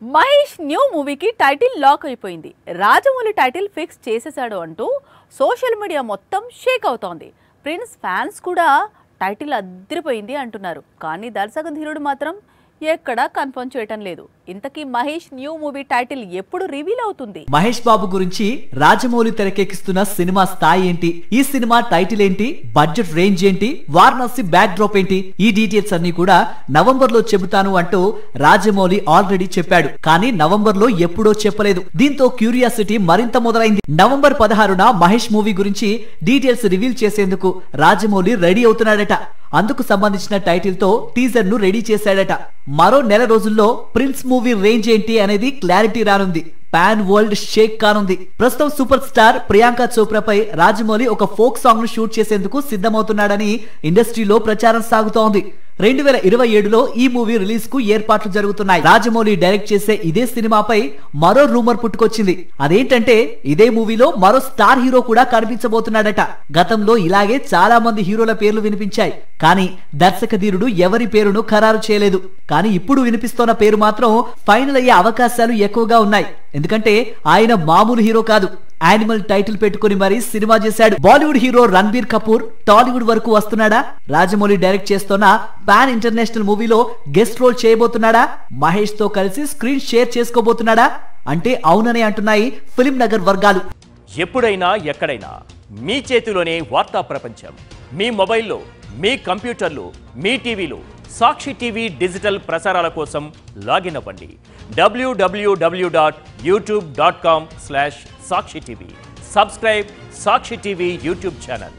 Mahesh new మూవీకి title lock అయిపోయింది. Rajamouli title fix చేసేసాడు అంటూ సోషల్ మీడియా మొత్తం షేక్ అవుతోంది. ప్రిన్స్ ఫ్యాన్స్ కూడా టైటిల్ అదిరిపోయింది అంటున్నారు. కానీ దర్శక ధీరుడు మాత్రం ఎక్కడా కన్ఫర్మ్ చేయటం లేదు. ఇంతకీ మహేష్ న్యూ మూవీ టైటిల్ ఎప్పుడు రివీల్ అవుతుంది? మహేష్ బాబు గురించి రాజమౌళి తెరకెక్కిస్తున్న సినిమా స్థాయి ఏంటి, ఈ సినిమా టైటిల్ ఏంటి, బడ్జెట్ రేంజ్ ఏంటి, వారణాసి బ్యాక్ డ్రాప్ ఏంటి, ఈ డీటెయిల్స్ అన్ని కూడా నవంబర్ లో చెబుతాను అంటూ రాజమౌళి ఆల్రెడీ చెప్పాడు. కానీ నవంబర్ లో ఎప్పుడో చెప్పలేదు. దీంతో క్యూరియాసిటీ మరింత మొదలైంది. నవంబర్ 16న మహేష్ మూవీ గురించి డీటెయిల్స్ రివీల్ చేసేందుకు రాజమౌళి రెడీ అవుతున్నాడట. అందుకు సంబంధించిన టైటిల్ తో టీజర్ ను రెడీ చేశాడట. మరో నెల రోజుల్లో ప్రిన్స్ మూవీ రేంజ్ ఏంటి అనేది క్లారిటీ రానుంది. పాన్ వరల్డ్ షేక్ కానుంది. ప్రస్తుతం సూపర్ స్టార్ ప్రియాంక చోప్రాపై రాజమౌళి ఒక ఫోక్ సాంగ్ ను షూట్ చేసేందుకు సిద్ధమవుతున్నాడని ఇండస్ట్రీలో ప్రచారం సాగుతోంది. 2027లో ఈ మూవీ రిలీజ్ కు ఏర్పాట్లు జరుగుతున్నాయి. రాజమౌళి డైరెక్ట్ చేసే ఇదే సినిమాపై మరో రూమర్ పుట్టుకొచ్చింది. అదేంటంటే ఇదే మూవీలో మరో స్టార్ హీరో కూడా కనిపించబోతున్నాడట. గతంలో ఇలాగే చాలా మంది హీరోల పేర్లు వినిపించాయి. కానీ దర్శక ధీరుడు ఎవరి పేరును ఖరారు చేయలేదు. కానీ ఇప్పుడు వినిపిస్తోన్న పేరు మాత్రం ఫైనల్ అయ్యే అవకాశాలు ఎక్కువగా ఉన్నాయి. ఎందుకంటే ఆయన మామూలు హీరో కాదు. యానిమల్ టైటిల్ పెట్టుకుని మరీ సినిమా చేశాడు. బాలీవుడ్ హీరో రణబీర్ కపూర్ టాలీవుడ్ వరకు వస్తున్నాడా? రాజమౌళి డైరెక్ట్ చేస్తున్న పాన్ ఇంటర్నేషనల్ మూవీలో గెస్ట్ రోల్ చేయబోతున్నాడా? మహేష్ తో కలిసి స్క్రీన్ షేర్ చేసుకోబోతున్నాడా అంటే అవుననే అంటున్నాయి ఫిల్మ్ నగర్ వర్గాలు. ఎప్పుడైనా ఎక్కడైనా మీ చేతిలోనే వార్తా ప్రపంచం. మీ మొబైల్లో, మీ కంప్యూటర్లో, మీ టీవీలో సాక్షి టీవీ డిజిటల్ ప్రసారాల కోసం లాగిన్ అవ్వండి. www.youtube.com/సాక్షి టీవీ. సబ్స్క్రైబ్ సాక్షి టీవీ యూట్యూబ్ ఛానల్.